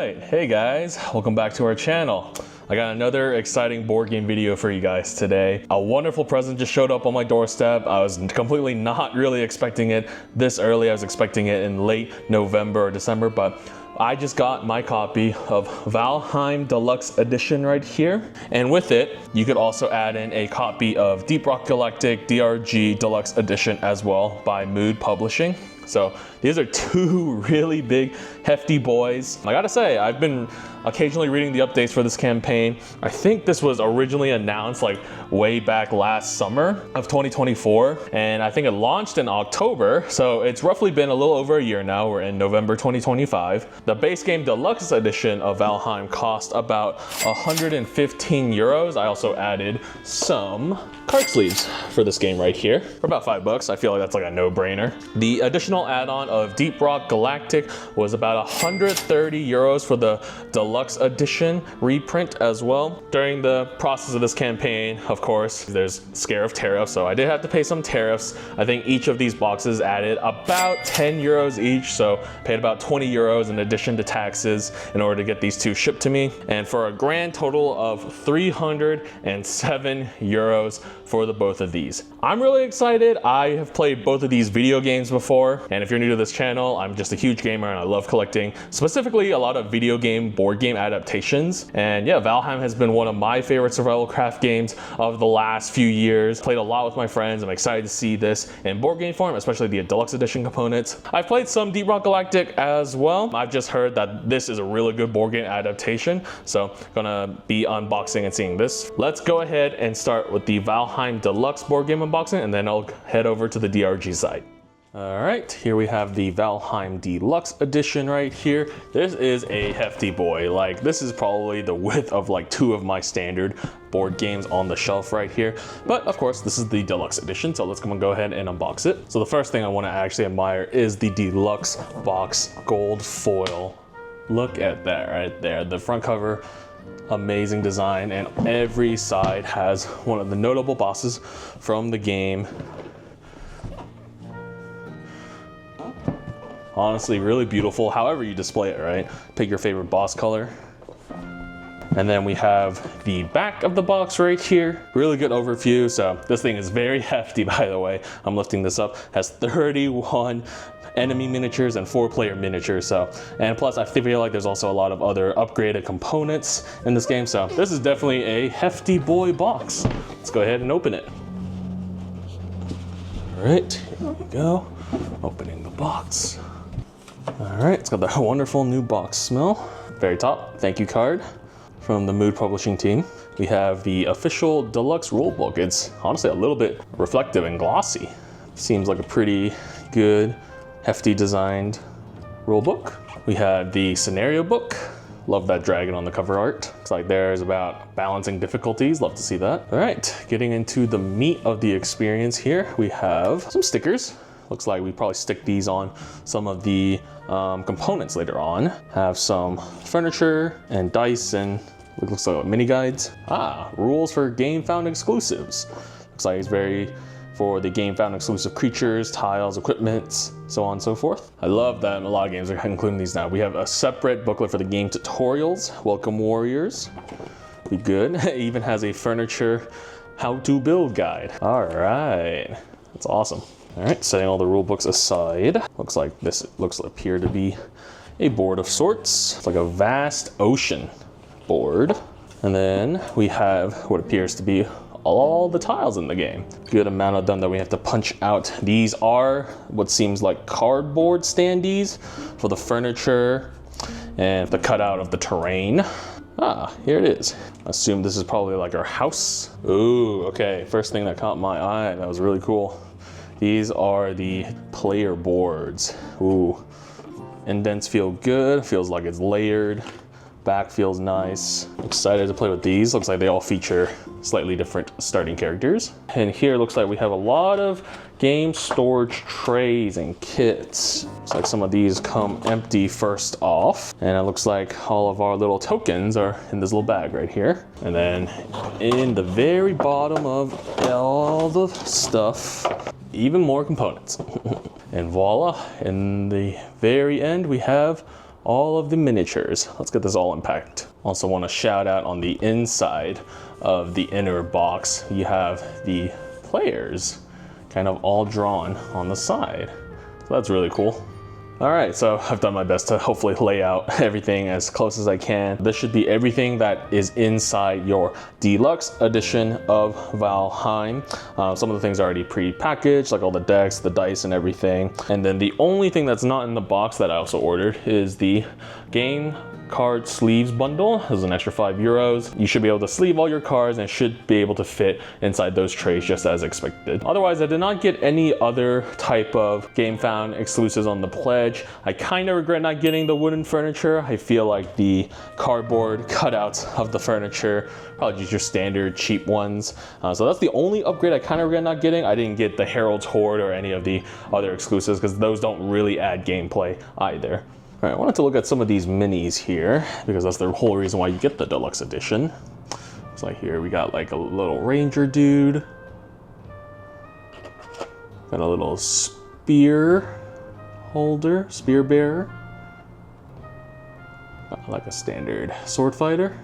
right, hey guys, welcome back to our channel. I got another exciting board game video for you guys today. A wonderful present just showed up on my doorstep. I was completely not really expecting it this early. I was expecting it in late November or December, but I just got my copy of Valheim Deluxe Edition right here. And with it, you could also add in a copy of Deep Rock Galactic DRG Deluxe Edition as well by Mood Publishing. So these are two really big, hefty boys. I gotta say, I've been occasionally reading the updates for this campaign. I think this was originally announced like way back last summer of 2024. And I think it launched in October. So it's roughly been a little over a year now. We're in November 2025. The base game deluxe edition of Valheim cost about 115 euros. I also added some card sleeves for this game right here for about $5. I feel like that's like a no-brainer. The additional add-on of Deep Rock Galactic was about 130 euros for the deluxe edition reprint as well. During the process of this campaign, of course, there's scare of tariffs, so I did have to pay some tariffs. I think each of these boxes added about 10 euros each, so paid about 20 euros in addition to taxes in order to get these two shipped to me. And for a grand total of 307 euros for the both of these. I'm really excited. I have played both of these video games before, and if you're new to this channel, I'm just a huge gamer and I love collecting, specifically a lot of video game, board game adaptations. And yeah, Valheim has been one of my favorite survival craft games of the last few years. Played a lot with my friends. I'm excited to see this in board game form, especially the deluxe edition components. I've played some Deep Rock Galactic as well. I've just heard that this is a really good board game adaptation, so gonna be unboxing and seeing this. Let's go ahead and start with the Valheim Deluxe board game unboxing, and then I'll head over to the DRG side. All right, here we have the Valheim Deluxe Edition right here. This is a hefty boy. Like, this is probably the width of like two of my standard board games on the shelf right here. But of course, this is the Deluxe Edition, so let's go ahead and unbox it. So the first thing I want to actually admire is the Deluxe box gold foil. Look at that right there. The front cover, amazing design, and every side has one of the notable bosses from the game. Honestly, really beautiful, however you display it, right? Pick your favorite boss color. And then we have the back of the box right here. Really good overview. So this thing is very hefty, by the way. I'm lifting this up. Has 31 enemy miniatures and 4-player miniatures. So, and plus I feel like there's also a lot of other upgraded components in this game. So this is definitely a hefty boy box. Let's go ahead and open it. All right, here we go. Opening the box. All right, it's got that wonderful new box smell. Very top, thank you card from the Mood Publishing team. We have the official deluxe rulebook. It's honestly a little bit reflective and glossy. Seems like a pretty good, hefty designed rulebook. We have the scenario book. Love that dragon on the cover art. Looks like there's about balancing difficulties. Love to see that. All right, getting into the meat of the experience here. We have some stickers. Looks like we probably stick these on some of the components later on. Have some furniture and dice and looks like mini guides. Rules for GameFound exclusives. Looks like it's very for the GameFound exclusive creatures, tiles, equipment, so on and so forth. I love that a lot of games are including these now. We have a separate booklet for the game tutorials. Welcome Warriors. Be good. It even has a furniture how to build guide. All right, that's awesome. All right, setting all the rule books aside. Looks like this appear to be a board of sorts. It's like a vast ocean board. And then we have what appears to be all the tiles in the game. Good amount of them that we have to punch out. These are what seems like cardboard standees for the furniture and the cutout of the terrain. Here it is. I assume this is probably like our house. Ooh, okay. First thing that caught my eye, that was really cool. These are the player boards. Ooh, indents feel good. Feels like it's layered. Back feels nice. Excited to play with these. Looks like they all feature slightly different starting characters. And here looks like we have a lot of game storage trays and kits. Looks like some of these come empty first off. And it looks like all of our little tokens are in this little bag right here. And then in the very bottom of all the stuff, even more components. And voila, in the very end, we have all of the miniatures. Let's get this all unpacked. Also want to shout out on the inside of the inner box, you have the players kind of all drawn on the side. So that's really cool. All right, so I've done my best to hopefully lay out everything as close as I can. This should be everything that is inside your deluxe edition of Valheim. Some of the things are already pre-packaged, like all the decks, the dice, and everything. And then the only thing that's not in the box that I also ordered is the game card sleeves bundle. This is an extra €5. You should be able to sleeve all your cards and should be able to fit inside those trays just as expected. Otherwise, I did not get any other type of GameFound exclusives on the pledge. I kind of regret not getting the wooden furniture. I feel like the cardboard cutouts of the furniture, probably just your standard cheap ones. So that's the only upgrade I kind of regret not getting. I didn't get the Herald's Horde or any of the other exclusives because those don't really add gameplay either. All right, I wanted to look at some of these minis here because that's the whole reason why you get the deluxe edition. It's like here we got like a little ranger dude. Got a little spear holder, spear bearer. Got like a standard sword fighter.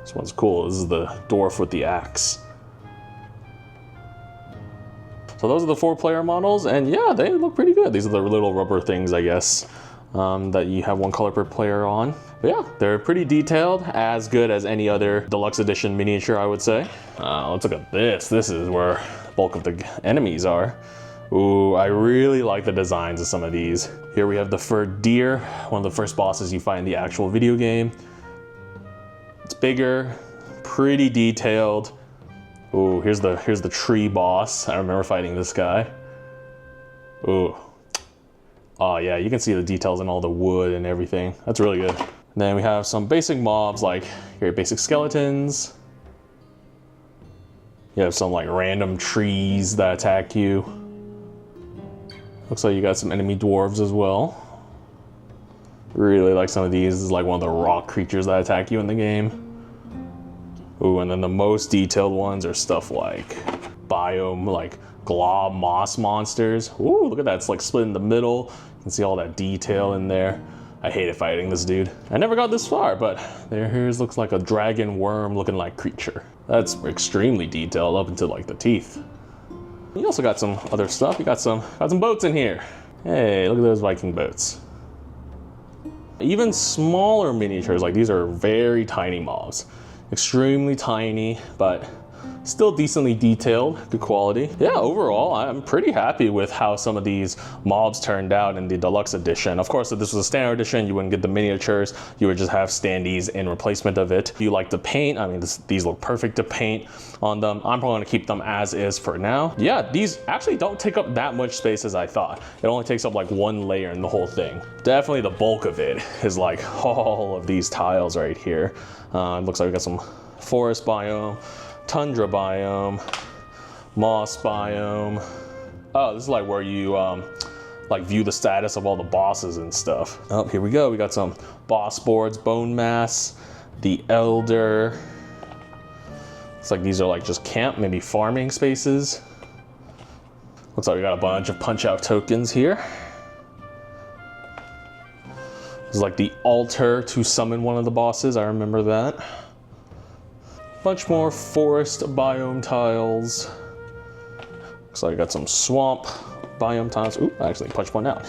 This one's cool. This is the dwarf with the axe. So those are the 4-player models, and yeah, they look pretty good. These are the little rubber things, I guess, that you have one color per player on. But yeah, they're pretty detailed, as good as any other deluxe edition miniature, I would say. Let's look at this. This is where the bulk of the enemies are. Ooh, I really like the designs of some of these. Here we have the furred deer, one of the first bosses you find in the actual video game. It's bigger, pretty detailed. Ooh, here's the tree boss. I remember fighting this guy. Ooh. Oh yeah, you can see the details in all the wood and everything. That's really good. And then we have some basic mobs like your basic skeletons. You have some like random trees that attack you. Looks like you got some enemy dwarves as well. Really like some of these. This is like one of the rock creatures that attack you in the game. Ooh, and then the most detailed ones are stuff like biome, like glob moss monsters. Ooh, look at that, it's like split in the middle. You can see all that detail in there. I hated fighting this dude. I never got this far, but here's looks like a dragon worm looking like creature. That's extremely detailed up into like the teeth. You also got some other stuff. You got some boats in here. Hey, look at those Viking boats. Even smaller miniatures, like these are very tiny mobs. Extremely tiny, but still decently detailed, good quality. Yeah, overall, I'm pretty happy with how some of these mobs turned out in the deluxe edition. Of course, if this was a standard edition, you wouldn't get the miniatures. You would just have standees in replacement of it. If you like to paint, I mean, these look perfect to paint on them. I'm probably gonna keep them as is for now. Yeah, these actually don't take up that much space as I thought. It only takes up like one layer in the whole thing. Definitely the bulk of it is like all of these tiles right here. It looks like we got some forest biome, tundra biome, moss biome. Oh, this is like where you like view the status of all the bosses and stuff. Oh, here we go. We got some boss boards, bone mass, the elder. It's like these are like just camp, maybe farming spaces. Looks like we got a bunch of punch out tokens here. This is like the altar to summon one of the bosses. I remember that. Bunch more forest biome tiles. Looks like I got some swamp biome tiles. Ooh, I actually punched one out.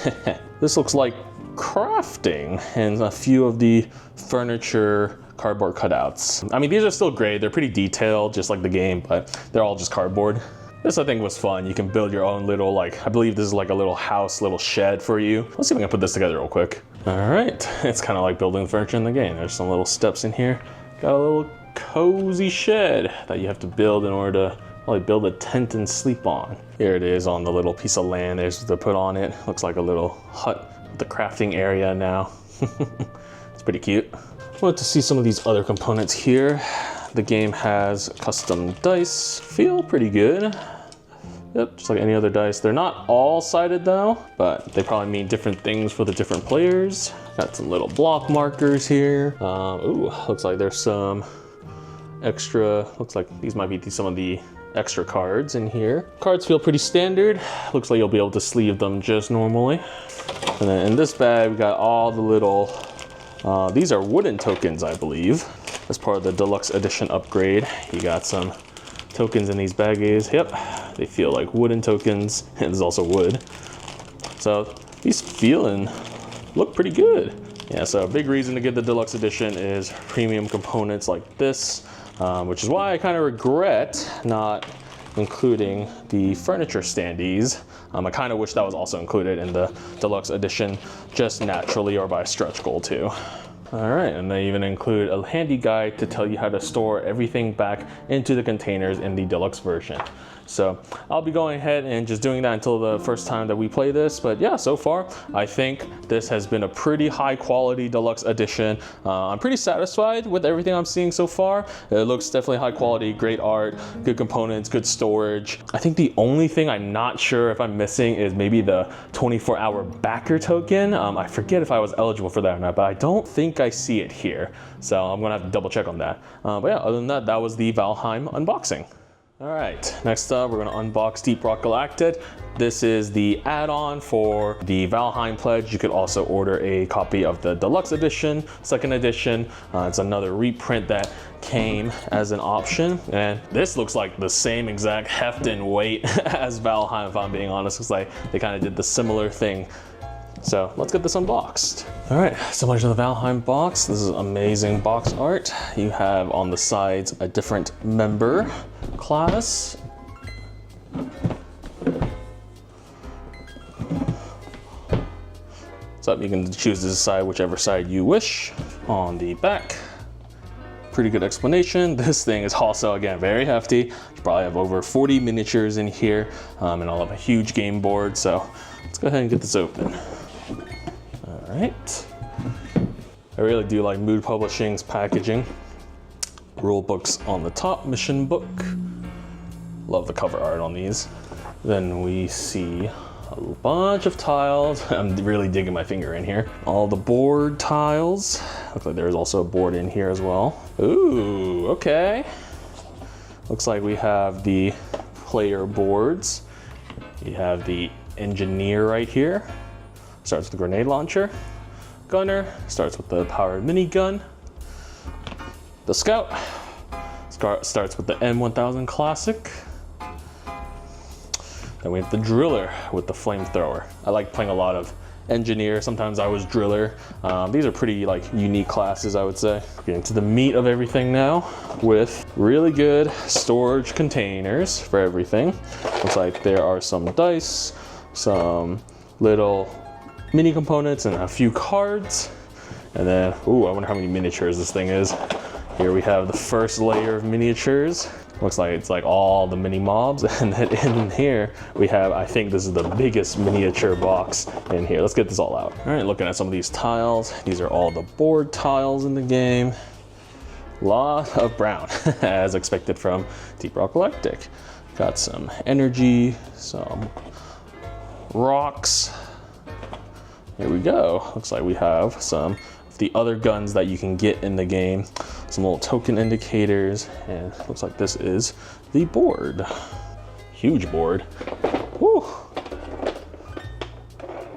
This looks like crafting and a few of the furniture cardboard cutouts. I mean, these are still great. They're pretty detailed, just like the game, but they're all just cardboard. This I think was fun. You can build your own little, like, I believe this is like a little house, little shed for you. Let's see if I can put this together real quick. All right, it's kind of like building furniture in the game. There's some little steps in here. Got a little cozy shed that you have to build in order to probably build a tent and sleep on. Here it is on the little piece of land there's to put on it. Looks like a little hut with the crafting area now. It's pretty cute. Wanted to see some of these other components here. The game has custom dice, feel pretty good. Yep, just like any other dice. They're not all sided though, but they probably mean different things for the different players. Got some little block markers here. Ooh, looks like there's some extra, looks like these might be some of the extra cards in here. Cards feel pretty standard. Looks like you'll be able to sleeve them just normally. And then in this bag, we got all the little, these are wooden tokens, I believe. As part of the deluxe edition upgrade. You got some tokens in these baggies. Yep, they feel like wooden tokens. And there's also wood. So these feel and look pretty good. Yeah, so a big reason to get the deluxe edition is premium components like this, which is why I kind of regret not including the furniture standees. I kind of wish that was also included in the deluxe edition, just naturally or by stretch goal too. All right, and they even include a handy guide to tell you how to store everything back into the containers in the deluxe version. So I'll be going ahead and just doing that until the first time that we play this. But yeah, so far, I think this has been a pretty high quality deluxe edition. I'm pretty satisfied with everything I'm seeing so far. It looks definitely high quality, great art, good components, good storage. I think the only thing I'm not sure if I'm missing is maybe the 24-hour backer token. I forget if I was eligible for that or not, but I don't think I see it here. So I'm gonna have to double check on that. But yeah, other than that, that was the Valheim unboxing. All right, next up, we're gonna unbox Deep Rock Galactic. This is the add-on for the Valheim pledge. You could also order a copy of the deluxe edition, second edition. It's another reprint that came as an option. And this looks like the same exact heft and weight as Valheim, if I'm being honest. Looks like they kind of did the similar thing. So let's get this unboxed. All right, similar to the Valheim box, this is amazing box art. You have on the sides a different member class. So you can choose to decide whichever side you wish. On the back, pretty good explanation. This thing is also, again, very hefty. You probably have over 40 miniatures in here, and I'll have a huge game board. So let's go ahead and get this open. All right. I really do like Mood Publishing's packaging. Rule books on the top, mission book. Love the cover art on these. Then we see a bunch of tiles. I'm really digging my finger in here. All the board tiles. Looks like there's also a board in here as well. Ooh, okay. Looks like we have the player boards. You have the engineer right here. Starts with the grenade launcher. Gunner starts with the powered minigun. The scout starts with the M1000 Classic. Then we have the driller with the flamethrower. I like playing a lot of engineer. Sometimes I was driller. These are pretty like unique classes, I would say. Getting to the meat of everything now with really good storage containers for everything. Looks like there are some dice, some little mini components, and a few cards. And then, ooh, I wonder how many miniatures this thing is. Here we have the first layer of miniatures. Looks like it's like all the mini mobs. And then in here we have, I think this is the biggest miniature box in here. Let's get this all out. All right, looking at some of these tiles. These are all the board tiles in the game. Lot of brown, as expected from Deep Rock Galactic. Got some energy, some rocks. Here we go. Looks like we have some of the other guns that you can get in the game. Some little token indicators, and looks like this is the board. Huge board. Woo!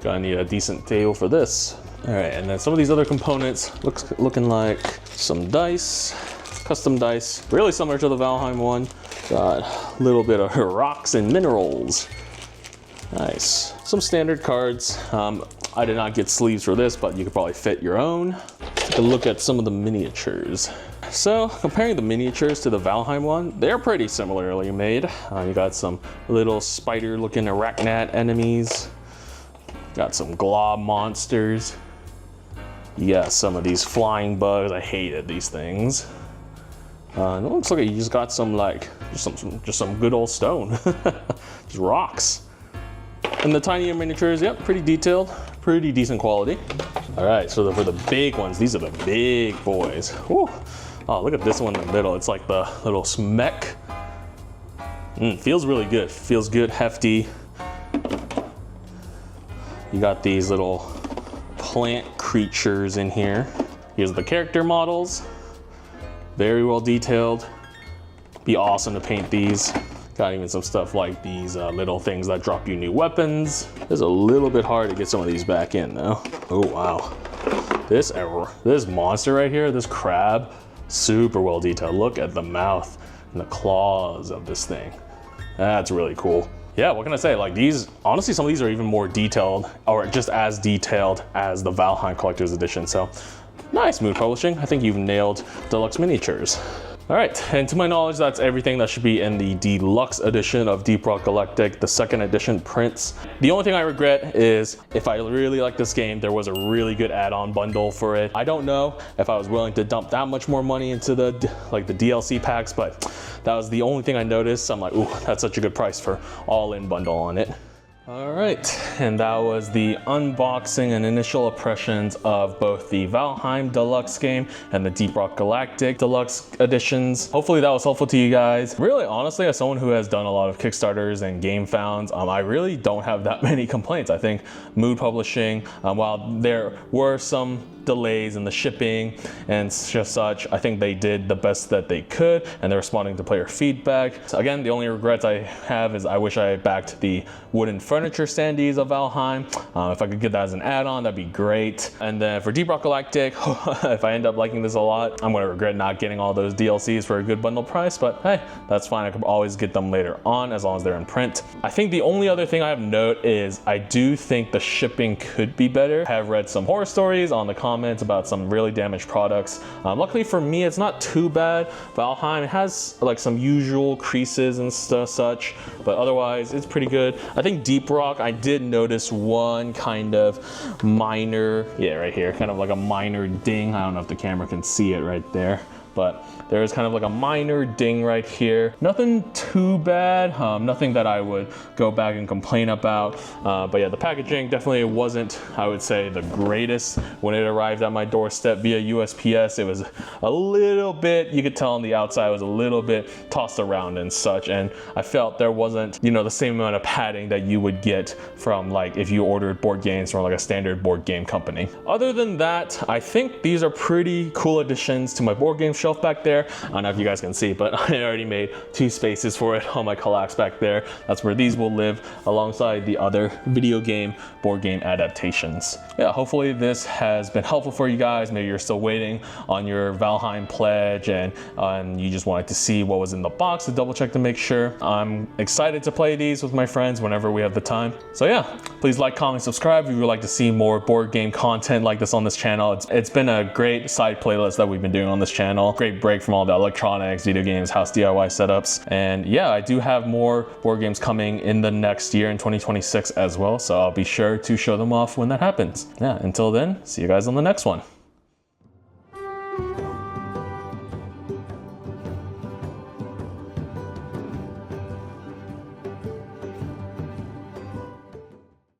Gonna need a decent table for this. All right, and then some of these other components looking like some dice, custom dice, really similar to the Valheim one. Got a little bit of rocks and minerals. Nice. Some standard cards. I did not get sleeves for this, but you could probably fit your own. Take a look at some of the miniatures. So comparing the miniatures to the Valheim one, they're pretty similarly made. You got some little spider looking arachnid enemies. Got some glob monsters. You got some of these flying bugs. I hated these things. And it looks like you just got some like, just some good old stone. Just rocks. And the tinier miniatures, yep, pretty detailed, pretty decent quality. All right, so for the big ones, these are the big boys. Whew. Oh, look at this one in the middle. It's like the little smek. Feels really good. Feels good, hefty. You got these little plant creatures in here. Here's the character models. Very well detailed. Be awesome to paint these. Got even some stuff like these little things that drop you new weapons. It's a little bit hard to get some of these back in though. Oh wow. This monster right here, this crab, super well detailed. Look at the mouth and the claws of this thing. That's really cool. Yeah, what can I say? Like these, honestly, some of these are even more detailed, or just as detailed as the Valheim Collector's Edition. So nice, Mood Publishing. I think you've nailed deluxe miniatures. All right, and to my knowledge, that's everything that should be in the deluxe edition of Deep Rock Galactic, the second edition prints. The only thing I regret is if I really like this game, there was a really good add-on bundle for it. I don't know if I was willing to dump that much more money into the DLC packs, but that was the only thing I noticed. I'm like, ooh, that's such a good price for all-in bundle on it. All right, and that was the unboxing and initial impressions of both the Valheim Deluxe game and the Deep Rock Galactic Deluxe editions. Hopefully that was helpful to you guys. Really, honestly, as someone who has done a lot of Kickstarters and GameFounds, I really don't have that many complaints. I think Mood Publishing, while there were some delays in the shipping and just such, I think they did the best that they could, and they're responding to player feedback. So again, the only regrets I have is I wish I backed the wooden furniture standees of Valheim. If I could get that as an add-on, that'd be great. And then for Deep Rock Galactic, if I end up liking this a lot, I'm gonna regret not getting all those DLCs for a good bundle price, but hey, that's fine. I could always get them later on as long as they're in print. I think the only other thing I have note is I do think the shipping could be better. I have read some horror stories on the comments about some really damaged products. Luckily for me, it's not too bad. Valheim has like some usual creases and such, but otherwise it's pretty good. I think Deep Rock, I did notice one kind of minor, yeah, right here, kind of like a minor ding. I don't know if the camera can see it right there, but there's kind of like a minor ding right here. Nothing too bad, nothing that I would go back and complain about. But yeah, the packaging definitely wasn't, I would say, the greatest. When it arrived at my doorstep via USPS, it was a little bit, you could tell on the outside, it was a little bit tossed around and such. And I felt there wasn't, you know, the same amount of padding that you would get from like if you ordered board games from like a standard board game company. Other than that, I think these are pretty cool additions to my board game shelf back there. I don't know if you guys can see, but I already made 2 spaces for it on my Kallax back there. That's where these will live alongside the other video game, board game adaptations. Yeah, hopefully this has been helpful for you guys. Maybe you're still waiting on your Valheim pledge and you just wanted to see what was in the box to double check to make sure. I'm excited to play these with my friends whenever we have the time. So yeah, please like, comment, subscribe if you would like to see more board game content like this on this channel. It's been a great side playlist that we've been doing on this channel. Great break from all the electronics, video games, house DIY setups. And yeah, I do have more board games coming in the next year in 2026 as well. So I'll be sure to show them off when that happens. Yeah, until then, see you guys on the next one.